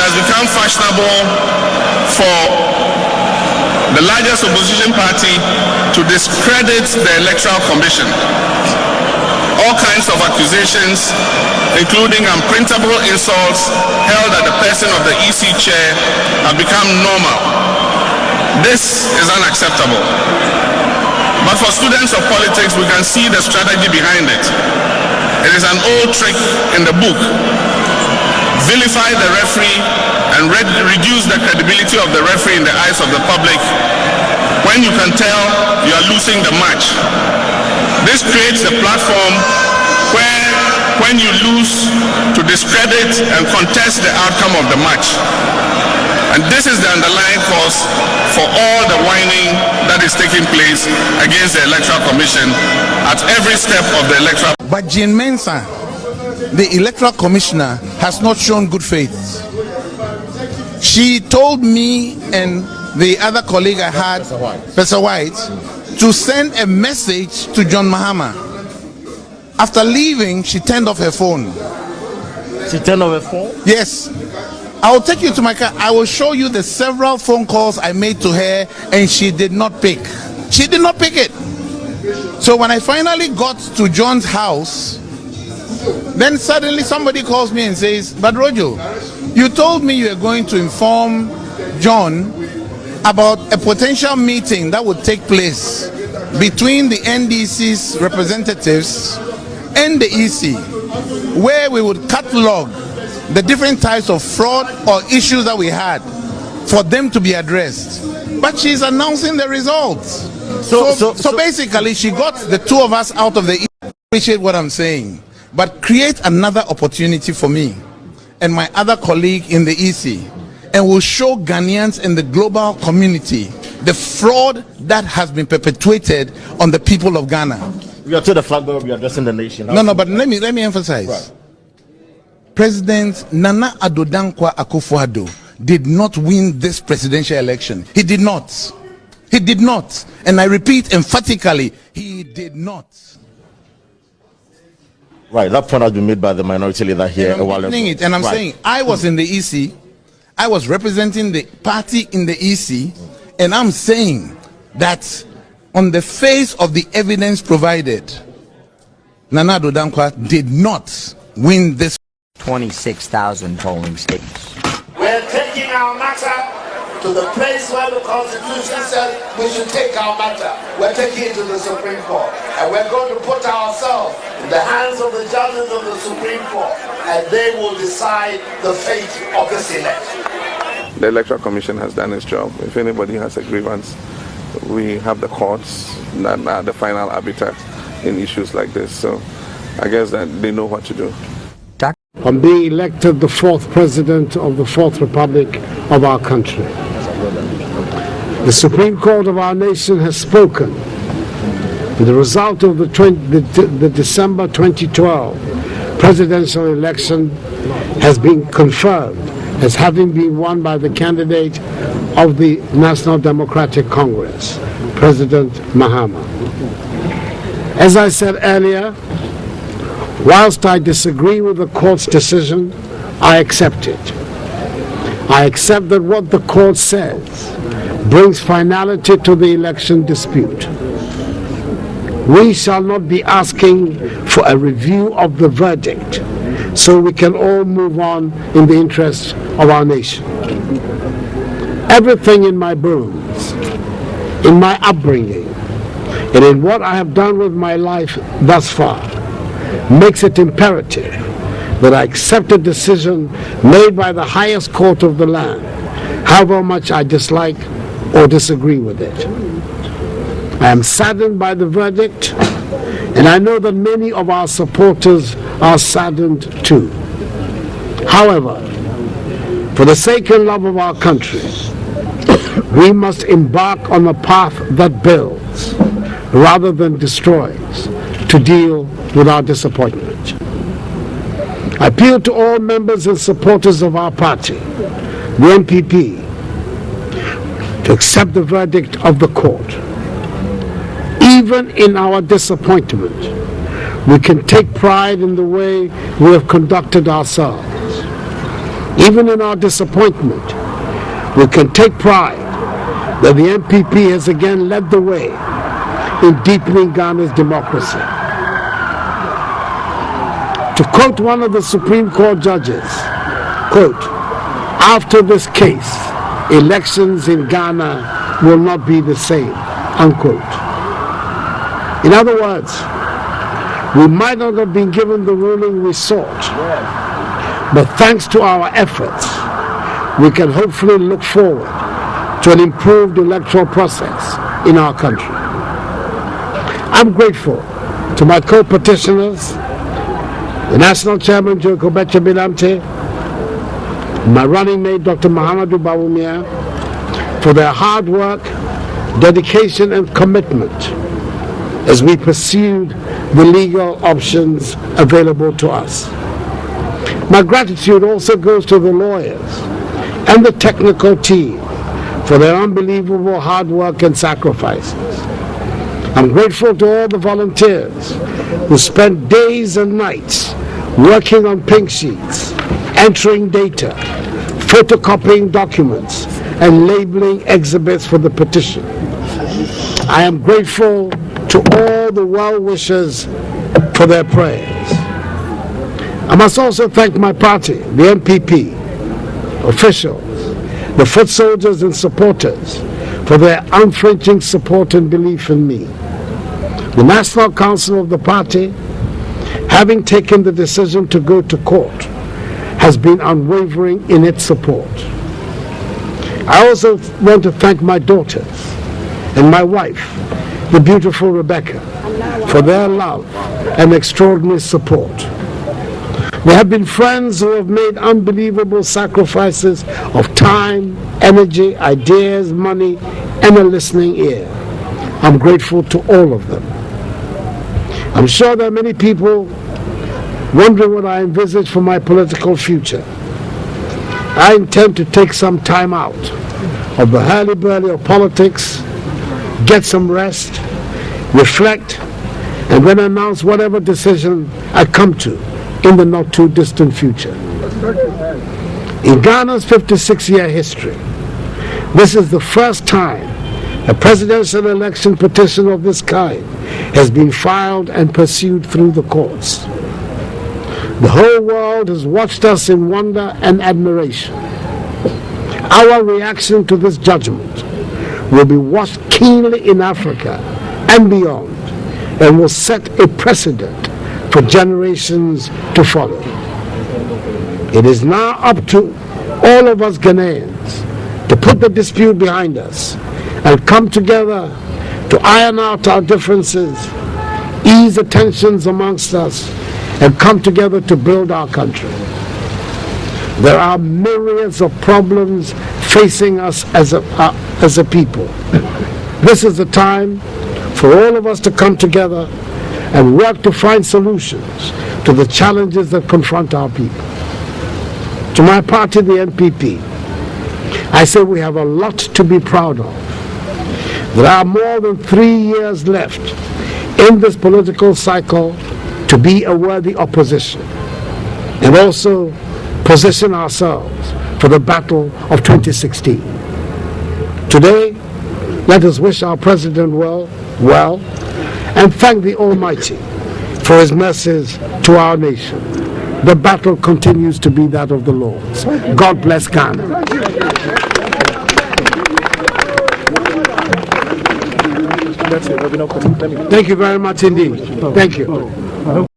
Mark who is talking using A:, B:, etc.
A: has become fashionable for the largest opposition party to discredit the Electoral Commission. All kinds of accusations, including unprintable insults held at the person of the EC chair, have become normal. This is unacceptable. But for students of politics, we can see the strategy behind it. It is an old trick in the book. Vilify the referee and reduce the credibility of the referee in the eyes of the public when you can tell you are losing the match. This creates a platform where, when you lose, to discredit and contest the outcome of the match. And this is the underlying cause for all the whining that is taking place against the Electoral Commission at every step of the electoral.
B: But Jean Mensah, the Electoral Commissioner, has not shown good faith. She told me and the other colleague I had, Professor White, to send a message to John Mahama. After leaving, she turned off her phone.
C: She turned off her phone?
B: Yes. I will take you to my car. I will show you the several phone calls I made to her, and she did not pick. She did not pick it. So when I finally got to John's house, then suddenly somebody calls me and says, "But Rojo, you told me you were going to inform John about a potential meeting that would take place between the NDC's representatives and the EC, where we would catalog the different types of fraud or issues that we had for them to be addressed." But she's announcing the results. So basically, she got the two of us out of the EC. Appreciate what I'm saying, but create another opportunity for me and my other colleague in the EC, and will show Ghanaians and the global community the fraud that has been perpetuated on the people of Ghana.
C: You are to the flag bearer, we are addressing the nation.
B: No, but let me emphasize. Right. President Nana Addo Akufo-Addo did not win this presidential election. He did not. He did not. And I repeat emphatically, he did not.
C: Right, that point has been made by the minority leader here.
B: And I'm saying, I was in the EC, I was representing the party in the EC, and I'm saying that on the face of the evidence provided, Nana Addo Dankwa did not win this.
D: 26,000 polling stations.
E: We're taking our matter to the place where the Constitution says we should take our matter. We're taking it to the Supreme Court. And we're going to put ourselves in the hands of the judges of the Supreme Court, and they will decide the fate of this election.
A: The Electoral Commission has done its job. If anybody has a grievance, we have the courts that are the final arbiter in issues like this. So I guess that they know what to do.
F: I'm being elected the fourth president of the Fourth Republic of our country. The Supreme Court of our nation has spoken. The result of the December 2012 presidential election has been confirmed as having been won by the candidate of the National Democratic Congress, President Mahama. As I said earlier, whilst I disagree with the court's decision, I accept it. I accept that what the court says brings finality to the election dispute. We shall not be asking for a review of the verdict so we can all move on in the interest of our nation. Everything in my bones, in my upbringing, and in what I have done with my life thus far, makes it imperative that I accept a decision made by the highest court of the land, however much I dislike or disagree with it. I am saddened by the verdict, and I know that many of our supporters are saddened too. However, for the sake and love of our country, we must embark on a path that builds rather than destroys to deal with our disappointment. I appeal to all members and supporters of our party, the NPP, to accept the verdict of the court. Even in our disappointment, we can take pride in the way we have conducted ourselves. Even in our disappointment, we can take pride that the NPP has again led the way in deepening Ghana's democracy. To quote one of the Supreme Court judges, quote, "After this case, elections in Ghana will not be the same," unquote. In other words, we might not have been given the ruling we sought, but thanks to our efforts, we can hopefully look forward to an improved electoral process in our country. I'm grateful to my co-petitioners, the National Chairman, Joe Kobecha Bilamte, my running mate, Dr. Mahama for their hard work, dedication, and commitment as we pursued the legal options available to us. My gratitude also goes to the lawyers and the technical team for their unbelievable hard work and sacrifices. I'm grateful to all the volunteers who spent days and nights working on pink sheets, entering data, photocopying documents, and labeling exhibits for the petition. I am grateful to all the well-wishers for their prayers. I must also thank my party, the NPP, officials, the foot soldiers and supporters for their unflinching support and belief in me. The National Council of the party, having taken the decision to go to court, has been unwavering in its support. I also want to thank my daughters and my wife, the beautiful Rebecca, for their love and extraordinary support. They have been friends who have made unbelievable sacrifices of time, energy, ideas, money, and a listening ear. I'm grateful to all of them. I'm sure there are many people wondering what I envisage for my political future. I intend to take some time out of the hurly-burly of politics, get some rest, reflect, and then announce whatever decision I come to in the not-too-distant future. In Ghana's 56-year history, this is the first time a presidential election petition of this kind has been filed and pursued through the courts. The whole world has watched us in wonder and admiration. Our reaction to this judgment will be watched keenly in Africa and beyond, and will set a precedent for generations to follow. It is now up to all of us Ghanaians to put the dispute behind us and come together to iron out our differences, ease the tensions amongst us, and come together to build our country. There are myriads of problems facing us as a people. This is the time for all of us to come together and work to find solutions to the challenges that confront our people. To my party, the NPP, I say we have a lot to be proud of. There are more than 3 years left in this political cycle to be a worthy opposition, and also position ourselves for the battle of 2016. Today, let us wish our President well, and thank the Almighty for His mercies to our nation. The battle continues to be that of the Lord's. God bless Ghana. Thank you very much indeed. Thank you.